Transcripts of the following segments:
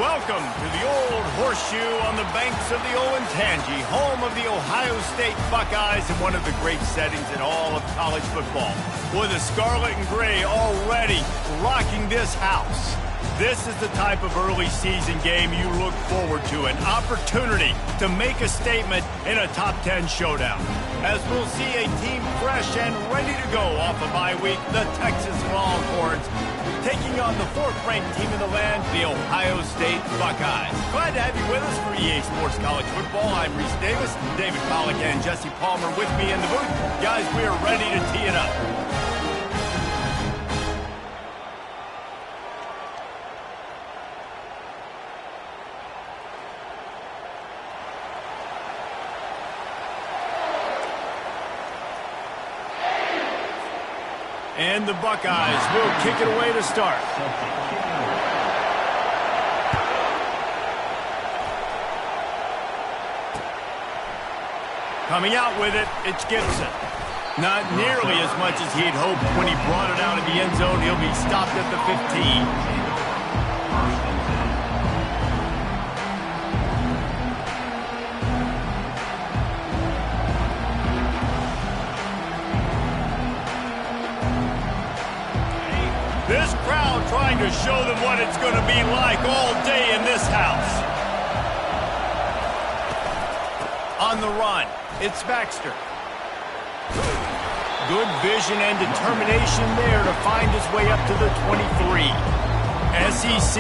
Welcome to the Old Horseshoe on the banks of the Olentangy, home of the Ohio State Buckeyes in one of the great settings in all of college football. With the scarlet and gray already rocking this house. This is the type of early season game you look forward to, an opportunity to make a statement in a top 10 showdown. As we'll see a team fresh and ready to go off a bye week, the Texas Longhorns, taking on the fourth-ranked team in the land, the Ohio State Buckeyes. Glad to have you with us for EA Sports College Football. I'm Reese Davis, David Pollack and Jesse Palmer with me in the booth. Guys, we are ready to tee it up. And the Buckeyes will kick it away to start. Coming out with it, it's Gibson. Not nearly as much as he'd hoped when he brought it out of the end zone. He'll be stopped at the 15. This crowd trying to show them what it's going to be like all day in this house. On the run, it's Baxter. Good vision and determination there to find his way up to the 23. SEC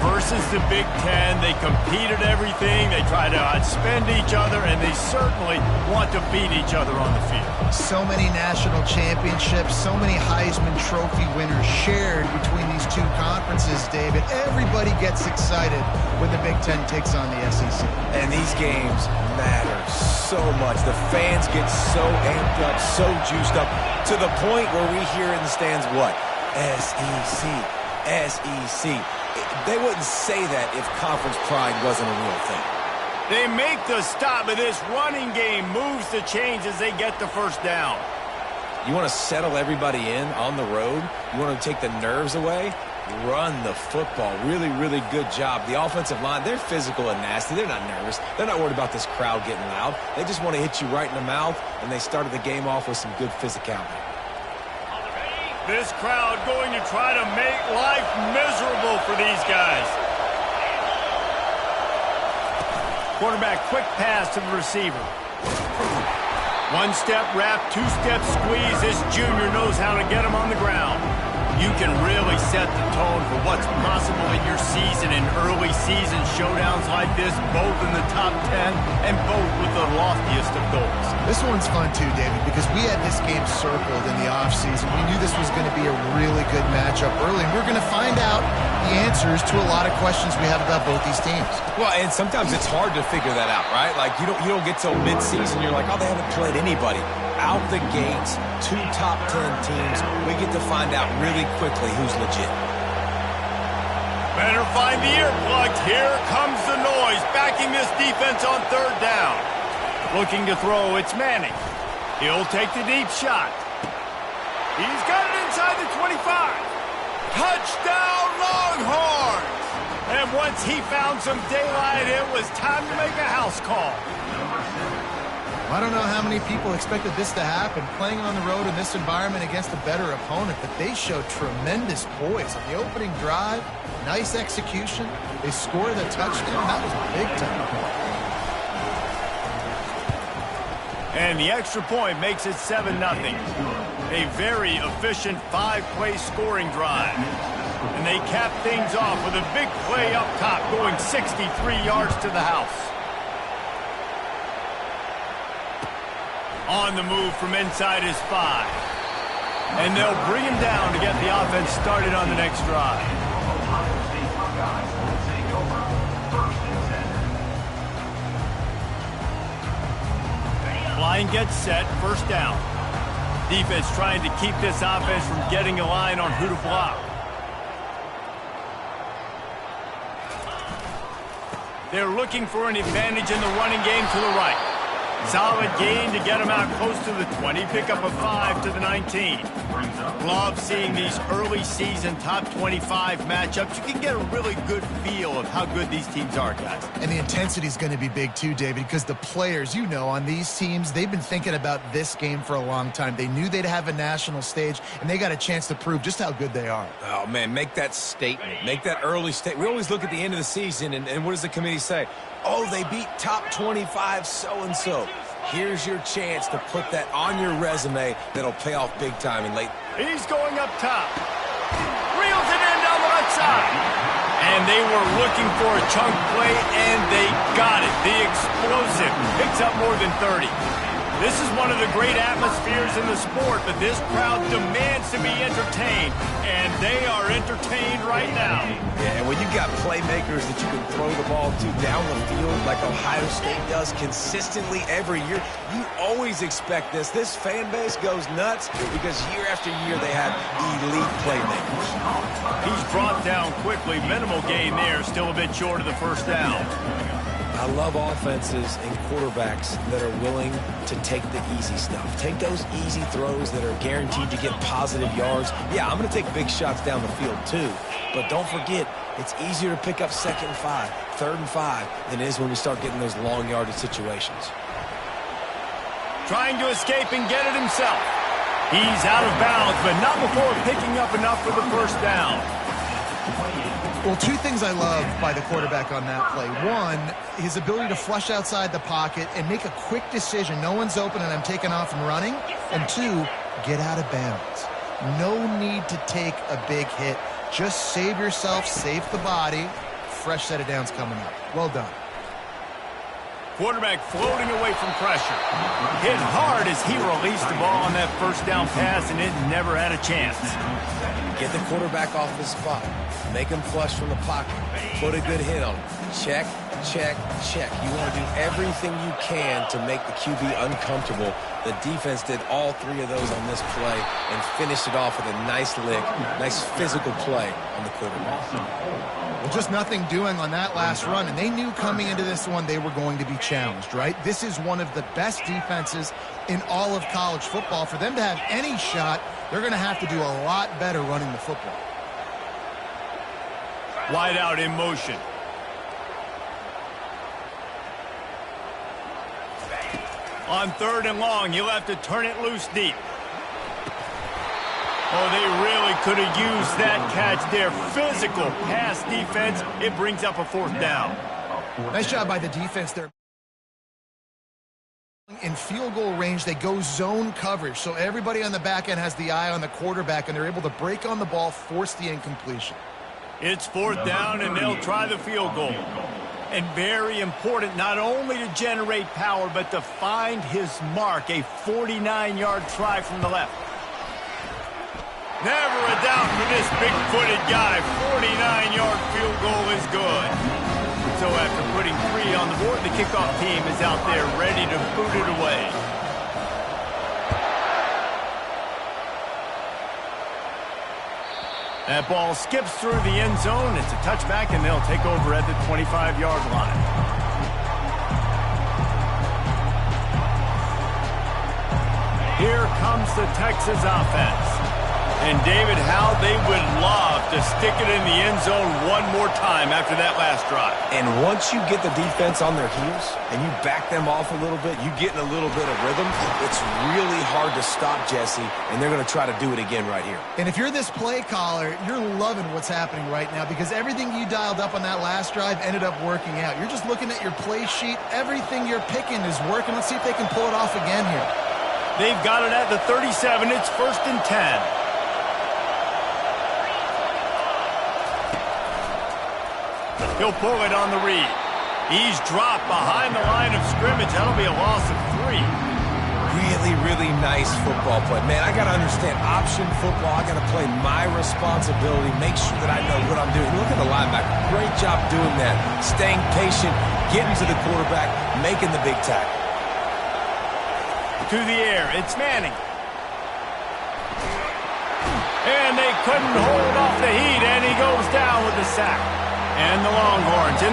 versus the Big Ten. They compete at everything. They try to outspend each other, and they certainly want to beat each other on the field. So many national championships, so many Heisman Trophy winners shared between these two conferences, David. Everybody gets excited when the Big Ten takes on the SEC. And these games matter so much. The fans get so amped up, so juiced up, to the point where we hear in the stands what? SEC. SEC. They wouldn't say that if conference pride wasn't a real thing. They make the stop, but this running game moves the chains as they get the first down. You want to settle everybody in on the road? You want to take the nerves away? Run the football. Really, really good job. The offensive line, they're physical and nasty. They're not nervous. They're not worried about this crowd getting loud. They just want to hit you right in the mouth, and they started the game off with some good physicality. This crowd going to try to make life miserable for these guys. Quarterback quick pass to the receiver. One-step wrap, two-step squeeze. This junior knows how to get him on the ground. You can really set the tone for what's possible in your season in early season showdowns like this, both in the top 10 and both with the loftiest of goals. This one's fun too, David, because we had this game circled in the offseason. We knew this was going to be a really good matchup early, and we're going to find out the answers to a lot of questions we have about both these teams. Well, and sometimes it's hard to figure that out, right? Like, you don't get till mid-season, you're like, oh, they haven't played anybody. Out the gates, two top 10 teams, we get to find out really quickly who's legit. Better find the earplugs. Here comes the noise, backing this defense on third down. Looking to throw, it's Manning. He'll take the deep shot. He's got it inside the 25. Touchdown, Longhorns! And once he found some daylight, it was time to make a house call. I don't know how many people expected this to happen, playing on the road in this environment against a better opponent, but they showed tremendous poise on the opening drive. Nice execution. They scored a touchdown. That was big time. And the extra point makes it 7-0. A very efficient 5-play scoring drive. And they cap things off with a big play up top, going 63 yards to the house. On the move from inside his 5. And they'll bring him down to get the offense started on the next drive. Line gets set, first down. Defense trying to keep this offense from getting a line on who to block. They're looking for an advantage in the running game to the right. Solid gain to get him out close to the 20. Pick up a 5 to the 19. Love seeing these early season top 25 matchups. You can get a really good feel of how good these teams are, guys. And the intensity is going to be big too, David, because the players, you know, on these teams, they've been thinking about this game for a long time. They knew they'd have a national stage, and they got a chance to prove just how good they are. Oh, man, make that statement. Make that early statement. We always look at the end of the season, and what does the committee say? Oh, they beat top 25 so-and-so. Here's your chance to put that on your resume that'll pay off big time in late. He's going up top. Reels it in down the left side. And they were looking for a chunk play, and they got it. The explosive picks up more than 30. This is one of the great atmospheres in the sport, but this crowd demands to be entertained, and they are entertained right now. Yeah, and when you got playmakers that you can throw the ball to down the field like Ohio State does consistently every year, you always expect this. This fan base goes nuts because year after year they have elite playmakers. He's brought down quickly. Minimal gain there, still a bit short of the first down. I love offenses and quarterbacks that are willing to take the easy stuff. Take those easy throws that are guaranteed to get positive yards. Yeah, I'm going to take big shots down the field too. But don't forget, it's easier to pick up 2nd and 5, 3rd and 5 than it is when we start getting those long yardage situations. Trying to escape and get it himself. He's out of bounds, but not before picking up enough for the first down. Well, two things I love by the quarterback on that play. One, his ability to flush outside the pocket and make a quick decision. No one's open and I'm taking off and running. And two, get out of bounds. No need to take a big hit. Just save yourself, save the body. Fresh set of downs coming up. Well done. Quarterback floating away from pressure. Hit hard as he released the ball on that first down pass, and it never had a chance. Get the quarterback off his spot. Make him flush from the pocket. Put a good hit on him. Check, check, check. You want to do everything you can to make the QB uncomfortable. The defense did all 3 of those on this play and finished it off with a nice lick, nice physical play on the quarterback. Well, just nothing doing on that last run, and they knew coming into this one they were going to be challenged, right? This is one of the best defenses in all of college football. For them to have any shot, they're going to have to do a lot better running the football. Wide out in motion. On 3rd and long, he'll have to turn it loose deep. Oh, they really could have used that catch there. Physical pass defense. It brings up a 4th down. Nice job by the defense there. In field goal range, they go zone coverage, so everybody on the back end has the eye on the quarterback, and they're able to break on the ball, force the incompletion. It's 4th down, and they'll try the field goal. And very important, not only to generate power, but to find his mark, a 49-yard try from the left. Never a doubt for this big-footed guy. 49-yard field goal is good. So after putting 3 on the board, the kickoff team is out there ready to boot it away. That ball skips through the end zone. It's a touchback, and they'll take over at the 25-yard line. Here comes the Texas offense. And David, how they would love to stick it in the end zone one more time after that last drive. And once you get the defense on their heels and you back them off a little bit, you get in a little bit of rhythm, it's really hard to stop, Jesse, and they're going to try to do it again right here. And if you're this play caller, you're loving what's happening right now because everything you dialed up on that last drive ended up working out. You're just looking at your play sheet. Everything you're picking is working. Let's see if they can pull it off again here. They've got it at the 37. It's 1st and 10. He'll pull it on the read. He's dropped behind the line of scrimmage. That'll be a loss of 3. Really, really nice football play. Man, I got to understand option football. I got to play my responsibility, make sure that I know what I'm doing. Look at the linebacker. Great job doing that. Staying patient, getting to the quarterback, making the big tackle. To the air. It's Manning. And they couldn't hold off the heat, and he goes down with the sack. And the Longhorns in